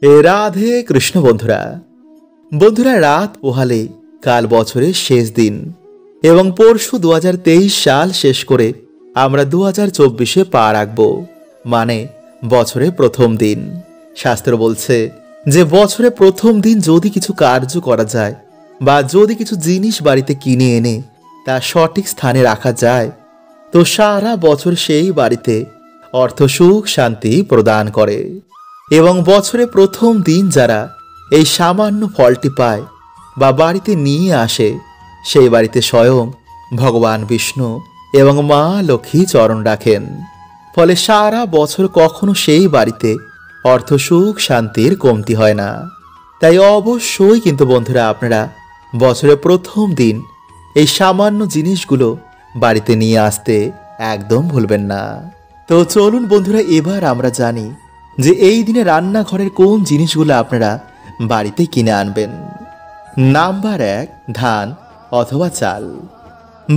রাধে কৃষ্ণ বন্ধুরা। বন্ধুরা, রাত পোহালে কাল বছরের শেষ দিন এবং পরশু 2023 সাল শেষ করে আমরা 2024-এ পা রাখব, মানে বছরের প্রথম দিন। শাস্ত্র বলছে যে বছরে প্রথম দিন যদি কিছু কার্য করা যায় বা যদি কিছু জিনিস বাড়িতে কিনে এনে তা সঠিক স্থানে রাখা যায় তো সারা বছর সেই বাড়িতে অর্থ, সুখ, শান্তি প্রদান করে। এবং বছরে প্রথম দিন যারা এই সামান্য ফলটি পায় বা বাড়িতে নিয়ে আসে সেই বাড়িতে স্বয়ং ভগবান বিষ্ণু এবং মা লক্ষ্মী চরণ রাখেন। ফলে সারা বছর কখনো সেই বাড়িতে অর্থ, সুখ, শান্তির কমতি হয় না। তাই অবশ্যই কিন্তু বন্ধুরা আপনারা বছরের প্রথম দিন এই সামান্য জিনিসগুলো বাড়িতে নিয়ে আসতে একদম ভুলবেন না। তো চলুন বন্ধুরা, এবার আমরা জানি যে এই দিনে রান্নাঘরের কোন জিনিসগুলো আপনারা বাড়িতে কিনে আনবেন। নাম্বার 1, ধান অথবা চাল।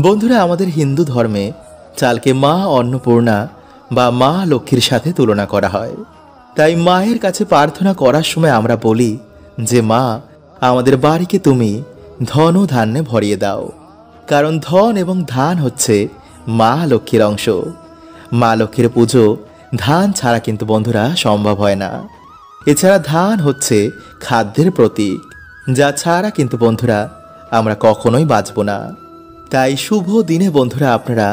বন্ধুরা, আমাদের হিন্দু ধর্মে চালকে মা অন্নপূর্ণা বা মা লক্ষ্মীর সাথে তুলনা করা হয়। তাই মায়ের কাছে প্রার্থনা করার সময় আমরা বলি যে মা, আমাদের বাড়িকে তুমি ধন ও ধান্যে ভরিয়ে দাও। কারণ ধন এবং ধান হচ্ছে মা লক্ষ্মীর অংশ। মা লক্ষ্মীর পুজো ধান ছাড়া কিন্তু বন্ধুরা সম্ভব হয় না। এছাড়া ধান হচ্ছে খাদ্যের প্রতীক, যা ছাড়া কিন্তু বন্ধুরা আমরা কখনোই বাঁচব না। তাই শুভ দিনে বন্ধুরা আপনারা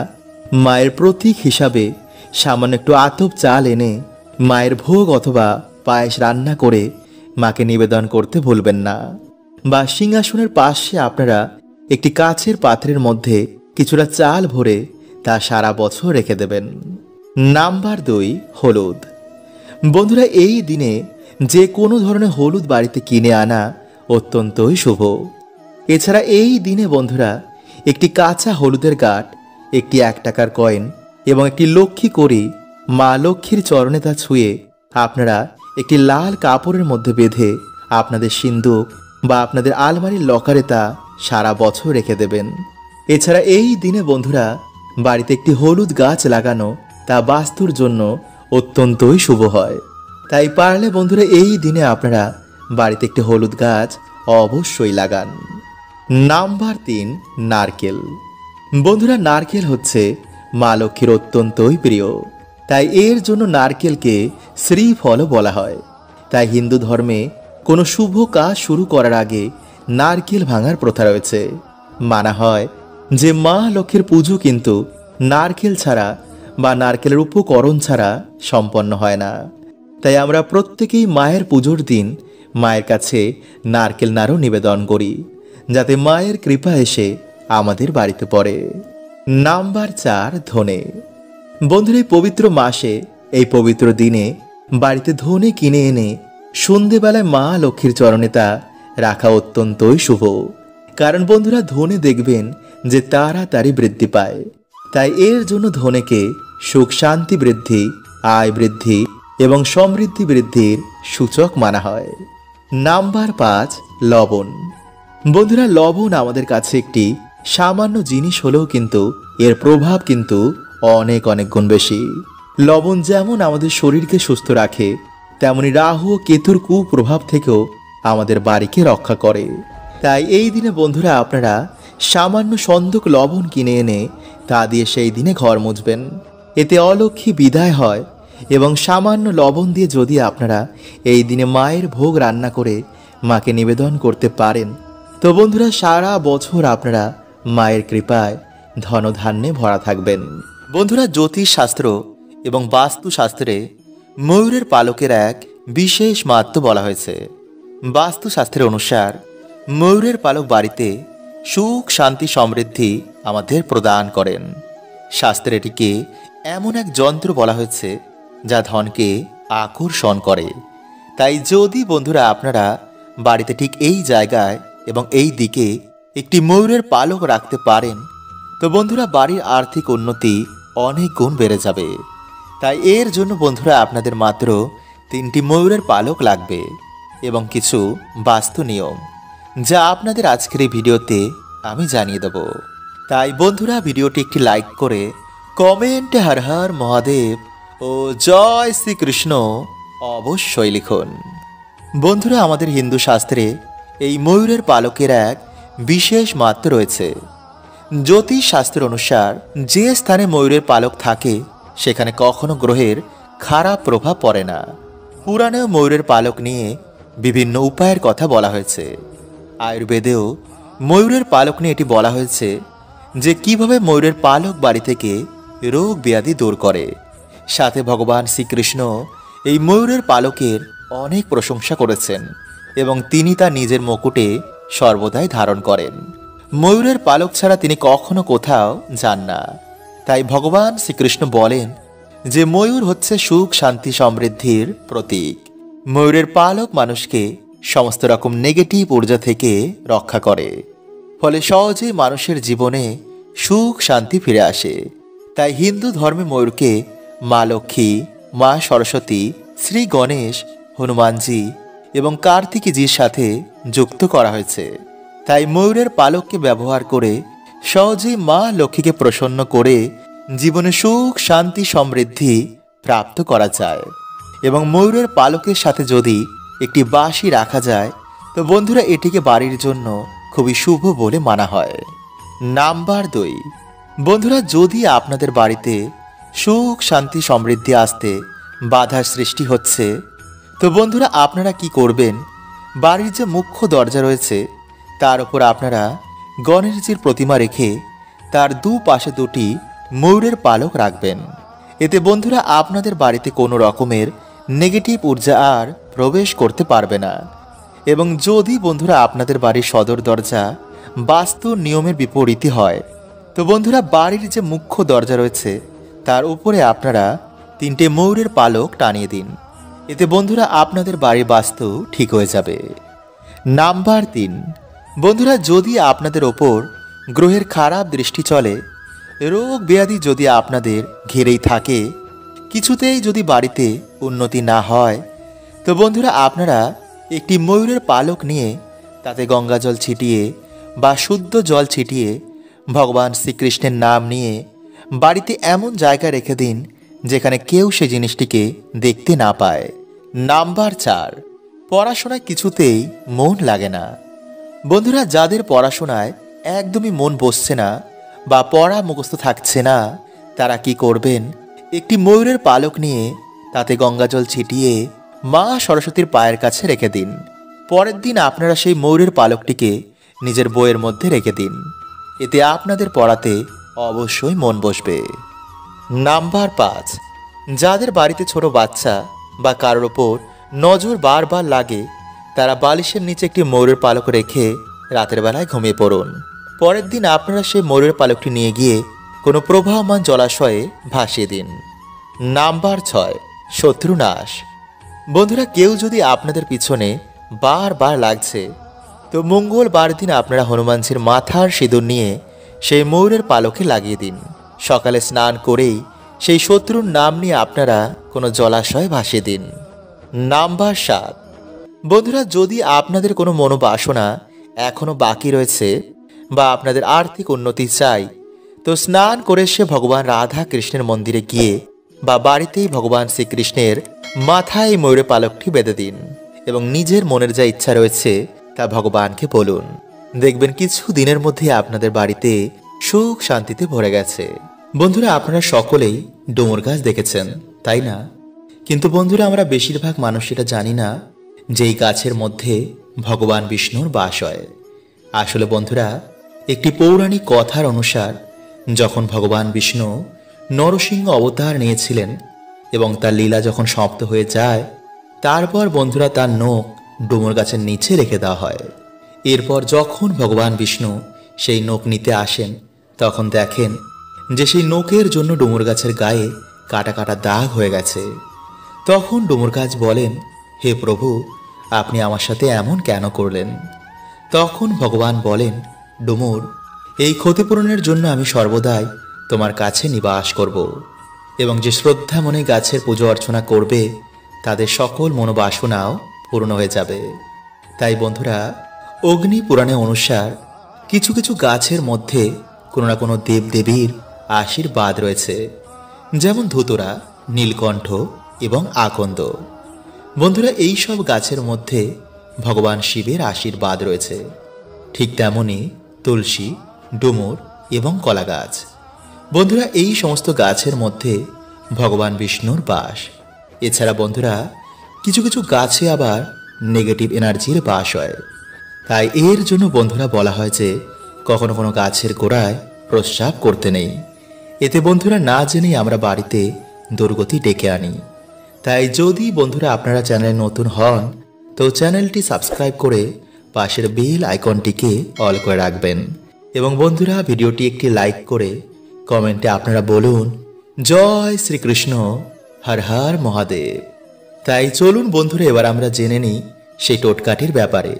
মায়ের প্রতীক হিসাবে সামান্য একটু আতপ চাল এনে মায়ের ভোগ অথবা পায়েস রান্না করে মাকে নিবেদন করতে ভুলবেন না। বা সিংহাসনের পাশে আপনারা একটি কাচের পাত্রের মধ্যে কিছুটা চাল ভরে তা সারা বছর রেখে দেবেন। নাম্বার 2, হলুদ। বন্ধুরা, এই দিনে যে কোনো ধরনের হলুদ বাড়িতে কিনে আনা অত্যন্তই শুভ। এছাড়া এই দিনে বন্ধুরা একটি কাঁচা হলুদের গাঁট, একটি 1 টাকার কয়েন এবং একটি লক্ষ্মী করি মা লক্ষ্মীর চরণে তা ছুঁয়ে আপনারা একটি লাল কাপড়ের মধ্যে বেঁধে আপনাদের সিন্দুক বা আপনাদের আলমারির লকারে তা সারা বছর রেখে দেবেন। এছাড়া এই দিনে বন্ধুরা বাড়িতে একটি হলুদ গাছ লাগানো তা বাস্তুর জন্য অত্যন্তই শুভ হয়। তাই পারলে বন্ধুরা এই দিনে আপনারা বাড়িতে একটি হলুদ গাছ অবশ্যই লাগান। নাম্বার 3, নারকেল। বন্ধুরা, নারকেল হচ্ছে মা লক্ষ্মীর অত্যন্তই প্রিয়। তাই এর জন্য নারকেলকে শ্রীফলও বলা হয়। তাই হিন্দু ধর্মে কোনো শুভ কাজ শুরু করার আগে নারকেল ভাঙার প্রথা রয়েছে। মানা হয় যে মা লক্ষ্মীর পুজো কিন্তু নারকেল ছাড়া বা নারকেলের উপকরণ ছাড়া সম্পন্ন হয় না। তাই আমরা প্রত্যেকেই মায়ের পুজোর দিন মায়ের কাছে নারকেল নাড়ু নিবেদন করি, যাতে মায়ের কৃপা এসে আমাদের বাড়িতে পড়ে। নাম্বার 4, ধনে। বন্ধুরা, এই পবিত্র মাসে এই পবিত্র দিনে বাড়িতে ধনে কিনে এনে সন্ধেবেলায় মা লক্ষ্মীর চরণে তা রাখা অত্যন্তই শুভ। কারণ বন্ধুরা ধনে দেখবেন যে তাড়াতাড়ি বৃদ্ধি পায়। তাই এর জন্য ধনেকে সুখ, শান্তি বৃদ্ধি, আয় বৃদ্ধি এবং সমৃদ্ধি বৃদ্ধির সূচক মানা হয়। নাম্বার 5, লবণ। বন্ধুরা, লবণ আমাদের কাছে একটি সামান্য জিনিস হলেও কিন্তু এর প্রভাব কিন্তু অনেক অনেক গুণ বেশি। লবণ যেমন আমাদের শরীরকে সুস্থ রাখে, তেমনি রাহু ও কেতুর কুপ্রভাব থেকেও আমাদের বাড়িকে রক্ষা করে। তাই এই দিনে বন্ধুরা আপনারা সামান্য সন্দক লবণ কিনে এনে তা দিয়ে সেই দিনে ঘর মুছবেন। এতে অলক্ষ্মী বিদায় হয়। এবং সামান্য লবণ দিয়ে যদি আপনারা এই দিনে মায়ের ভোগ রান্না করে মাকে নিবেদন করতে পারেন তো বন্ধুরা সারা বছর আপনারা মায়ের কৃপায় ধনধান্যে ভরা থাকবেন। বন্ধুরা, জ্যোতিষ শাস্ত্র এবং বাস্তুশাস্ত্রে ময়ূরের পালকের এক বিশেষ মাহাত্ম্য বলা হয়েছে। বাস্তুশাস্ত্রের অনুসার ময়ূরের পালক বাড়িতে সুখ, শান্তি, সমৃদ্ধি আমাদের প্রদান করেন। শাস্ত্রে এটিকে এমন এক যন্ত্র বলা হয়েছে যা ধনকে আকর্ষণ করে। তাই যদি বন্ধুরা আপনারা বাড়িতে ঠিক এই জায়গায় এবং এই দিকে একটি ময়ূরের পালক রাখতে পারেন তো বন্ধুরা বাড়ির আর্থিক উন্নতি অনেক গুণ বেড়ে যাবে। তাই এর জন্য বন্ধুরা আপনাদের মাত্র 3টি ময়ূরের পালক লাগবে এবং কিছু বাস্তু নিয়ম, যা আপনাদের আজকের এই ভিডিওতে আমি জানিয়ে দেব। তাই বন্ধুরা ভিডিওটি একটি লাইক করে কমেন্টে হর হর মহাদেব ও জয় শ্রীকৃষ্ণ অবশ্যই লিখুন। বন্ধুরা, আমাদের হিন্দু শাস্ত্রে এই ময়ূরের পালকের এক বিশেষ মাহাত্ম্য রয়েছে। জ্যোতিষ শাস্ত্র অনুসার যে স্থানে ময়ূরের পালক থাকে সেখানে কখনো গ্রহের খারাপ প্রভাব পড়ে না। পুরাণেও ময়ূরের পালক নিয়ে বিভিন্ন উপায়ের কথা বলা হয়েছে। আয়ুর্বেদেও ময়ূরের পালক নিয়ে এটি বলা হয়েছে যে কিভাবে ময়ূরের পালক বাড়ি থেকে রোগ ব্যাধি দূর করে। সাথে ভগবান শ্রীকৃষ্ণ এই ময়ূরের পালকের অনেক প্রশংসা করেছেন এবং তিনি তা নিজের মুকুটে সর্বদাই ধারণ করেন। ময়ূরের পালক ছাড়া তিনি কখনো কোথাও যান না। তাই ভগবান শ্রীকৃষ্ণ বলেন যে ময়ূর হচ্ছে সুখ, শান্তি, সমৃদ্ধির প্রতীক। ময়ূরের পালক মানুষকে সমস্ত রকম নেগেটিভ ঊর্জা থেকে রক্ষা করে, ফলে সহজেই মানুষের জীবনে সুখ শান্তি ফিরে আসে। তাই হিন্দু ধর্মে ময়ূরকে মা লক্ষ্মী, মা সরস্বতী, শ্রী গণেশ, হনুমানজি এবং কার্তিকীজির সাথে যুক্ত করা হয়েছে। তাই ময়ূরের পালককে ব্যবহার করে সহজেই মা লক্ষ্মীকে প্রসন্ন করে জীবনে সুখ শান্তি সমৃদ্ধি প্রাপ্ত করা যায়। এবং ময়ূরের পালকের সাথে যদি একটি বাঁশি রাখা যায় তো বন্ধুরা এটিকে বাড়ির জন্য খুবই শুভ বলে মানা হয়। নাম্বার 2, বন্ধুরা, যদি আপনাদের বাড়িতে সুখ শান্তি সমৃদ্ধি আসতে বাধার সৃষ্টি হচ্ছে তো বন্ধুরা আপনারা কি করবেন, বাড়ির যে মুখ্য দরজা রয়েছে তার উপর আপনারা গণেশজির প্রতিমা রেখে তার দুপাশে দুটি ময়ূরের পালক রাখবেন। এতে বন্ধুরা আপনাদের বাড়িতে কোনো রকমের নেগেটিভ ঊর্জা আর প্রবেশ করতে পারবে না। এবং যদি বন্ধুরা আপনাদের বাড়ির সদর দরজা বাস্তু নিয়মের বিপরীতে হয় তো বন্ধুরা বাড়ির যে মুখ্য দরজা রয়েছে তার উপরে আপনারা 3টে ময়ূরের পালক টানিয়ে দিন। এতে বন্ধুরা আপনাদের বাড়ির বাস্তু ঠিক হয়ে যাবে। নাম্বার 3, বন্ধুরা, যদি আপনাদের ওপর গ্রহের খারাপ দৃষ্টি চলে, রোগ ব্যাধি যদি আপনাদের ঘিরেই থাকে, কিছুতেই যদি বাড়িতে উন্নতি না হয় তো বন্ধুরা আপনারা একটি ময়ূরের পালক নিয়ে তাতে গঙ্গা জল ছিটিয়ে বা শুদ্ধ জল ছিটিয়ে ভগবান শ্রীকৃষ্ণের নাম নিয়ে বাড়িতে এমন জায়গায় রেখে দিন যেখানে কেউ সে জিনিসটিকে দেখতে না পায়। নাম্বার 4, পড়াশোনায় কিছুতেই মন লাগে না। বন্ধুরা, যাদের পড়াশোনায় একদমই মন বসছে না বা পড়া মুখস্থ থাকছে না তারা কি করবেন, একটি ময়ূরের পালক নিয়ে তাতে গঙ্গাজল ছিটিয়ে মা সরস্বতীর পায়ের কাছে রেখে দিন। পরের দিন আপনারা সেই ময়ূরের পালকটিকে নিজের বইয়ের মধ্যে রেখে দিন। এতে আপনাদের পড়াতে অবশ্যই মন বসবে। নাম্বার 5, যাদের বাড়িতে ছোট বাচ্চা বা কারোর ওপর নজর বারবার লাগে তারা বালিশের নিচে একটি ময়ূরের পালক রেখে রাতের বেলায় ঘুমিয়ে পড়ুন। পরের দিন আপনারা সেই ময়ূরের পালকটি নিয়ে গিয়ে কোনো প্রবাহমান জলাশয়ে ভাসিয়ে দিন। নাম্বার 6, শত্রুনাশ। বন্ধুরা, কেউ যদি আপনাদের পিছনে বারবার লাগছে তো মঙ্গলবার দিন আপনারা হনুমানজির মাথার সিঁদুর নিয়ে সেই ময়ূরের পালকে লাগিয়ে দিন। সকালে স্নান করেই সেই শত্রুর নাম নিয়ে আপনারা কোনো জলাশয়ে ভাসিয়ে দিন। নাম্বার 7, বন্ধুরা, যদি আপনাদের কোনো মনোবাসনা এখনো বাকি রয়েছে বা আপনাদের আর্থিক উন্নতি চাই তো স্নান করে সে ভগবান রাধা কৃষ্ণের মন্দিরে গিয়ে বা বাড়িতেই ভগবান শ্রীকৃষ্ণের মাথায় ময়ূরের পালকটি বেঁধে দিন এবং নিজের মনের যা ইচ্ছা রয়েছে তা ভগবানকে বলুন। দেখবেন কিছু দিনের মধ্যে আপনাদের বাড়িতে সুখ শান্তিতে ভরে গেছে। বন্ধুরা, আপনারা সকলেই ডুমুর গাছ দেখেছেন, তাই না? কিন্তু বন্ধুরা আমরা বেশিরভাগ মানুষ এটা জানি না যে এই গাছের মধ্যে ভগবান বিষ্ণুর বাস হয়। আসলে বন্ধুরা, একটি পৌরাণিক কথার অনুসার যখন ভগবান বিষ্ণু নরসিংহ অবতার নিয়েছিলেন এবং তার লীলা যখন সমাপ্ত হয়ে যায় তারপর বন্ধুরা তার নখ ডুমুর গাছের নিচে রেখে দেওয়া হয়। এরপর যখন ভগবান বিষ্ণু সেই নখ নিতে আসেন তখন দেখেন যে সেই নখের জন্য ডুমুর গাছের গায়ে কাটা কাটা দাগ হয়ে গেছে। তখন ডুমুর গাছ বলেন, হে প্রভু, আপনি আমার সাথে এমন কেন করলেন? তখন ভগবান বলেন, ডুমুর, এই ক্ষতিপূরণের জন্য আমি সর্বদাই তোমার কাছে নিবাস করব এবং যে শ্রদ্ধা মনে গাছের পুজো অর্চনা করবে তাদের সকল মনোবাসনাও পূর্ণ হয়ে যাবে। তাই বন্ধুরা, অগ্নি পুরাণে অনুসার কিছু কিছু গাছের মধ্যে কোনো না কোনো দেবদেবীর আশীর্বাদ রয়েছে, যেমন ধুতরা, নীলকণ্ঠ এবং আকন্দ। বন্ধুরা, এই সব গাছের মধ্যে ভগবান শিবের আশীর্বাদ রয়েছে। ঠিক তেমনি তুলসী, ডুমুর এবং কলা গাছ। বন্ধুরা, এই সমস্ত গাছের মধ্যে ভগবান বিষ্ণুর বাস। এছাড়া বন্ধুরা, কিছু কিছু গাছে আবার নেগেটিভ এনার্জির বাস হয়। তাই এর জন্য বন্ধুরা বলা হয় যে কখনো কোনো গাছের গোড়ায় প্রস্রাব করতে নেই। এতে বন্ধুরা না জেনেই আমরা বাড়িতে দুর্গতি ডেকে আনি। তাই যদি বন্ধুরা আপনারা চ্যানেলে নতুন হন তো চ্যানেলটি সাবস্ক্রাইব করে পাশের বেল আইকনটিকে অল করে রাখবেন। এবং বন্ধুরা, ভিডিওটি একটি লাইক করে কমেন্টে আপনারা বলুন জয় শ্রীকৃষ্ণ, হর হর মহাদেব। তাই চলুন বন্ধুরা, এবার আমরা জেনে নিই সেই টোটকাটির ব্যাপারে।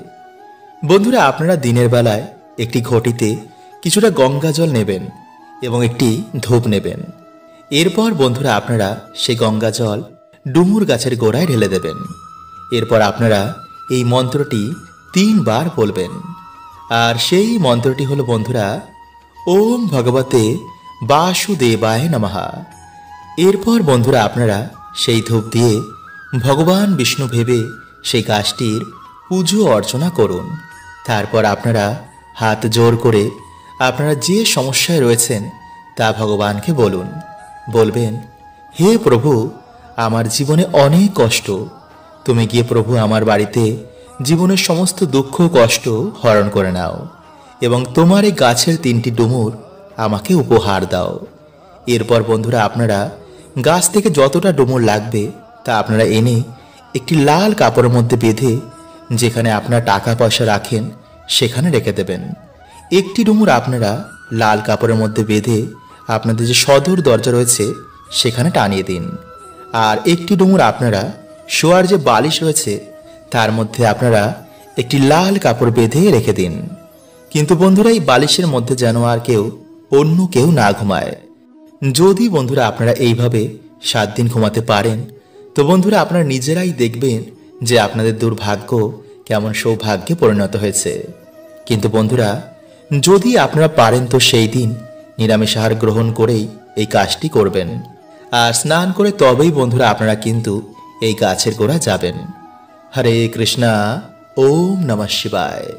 বন্ধুরা, আপনারা দিনের বেলায় একটি ঘটিতে কিছুটা গঙ্গা জল নেবেন এবং একটি ধূপ নেবেন। এরপর বন্ধুরা আপনারা সেই গঙ্গা জল ডুমুর গাছের গোড়ায় ঢেলে দেবেন। এরপর আপনারা এই মন্ত্রটি 3 বার বলবেন। আর সেই মন্ত্রটি হলো বন্ধুরা, ওম ভগবতে বাসুদেবায় নমঃ। এরপর বন্ধুরা আপনারা সেই ধূপ দিয়ে ভগবান বিষ্ণু ভেবে সেই গাছটির পুজো অর্চনা করুন। তারপর আপনারা হাত জোর করে আপনারা যে সমস্যায় রয়েছেন তা ভগবানকে বলুন। বলবেন, হে প্রভু, আমার জীবনে অনেক কষ্ট, তুমি গিয়ে প্রভু আমার বাড়িতে জীবনের সমস্ত দুঃখ কষ্ট হরণ করে নাও এবং তোমার এই গাছের 3টি ডুমুর আমাকে উপহার দাও। এরপর বন্ধুরা আপনারা গাছ থেকে যতটা ডুমুর লাগবে তা আপনারা এনে একটি লাল কাপড়ের মধ্যে বেঁধে যেখানে আপনারা টাকা পয়সা রাখেন সেখানে রেখে দেবেন। একটি ডুমুর আপনারা লাল কাপড়ের মধ্যে বেঁধে আপনাদের যে সদর দরজা রয়েছে সেখানে টানিয়ে দিন। আর একটি ডুমুর আপনারা শোয়ার যে বালিশ রয়েছে তার মধ্যে আপনারা একটি লাল কাপড় বেঁধে রেখে দিন। কিন্তু বন্ধুরা, এই বালিশের মধ্যে যেন আর অন্য কেউ না ঘুমায়। যদি বন্ধুরা আপনারা এইভাবে 7 দিন ঘুমাতে পারেন তো বন্ধুরা আপনারা নিজেরাই দেখবেন যে আপনাদের দুর্ভাগ্য কেমন সৌভাগ্যে পরিণত হয়েছে। কিন্তু বন্ধুরা, যদি আপনারা পারেন তো সেই দিন নিরামিষ আহার গ্রহণ করেই এই কাজটি করবেন। আর স্নান করে তবেই বন্ধুরা আপনারা কিন্তু এই গাছের গোড়া যাবেন। হরে কৃষ্ণা, ওম নমঃ শিবায়।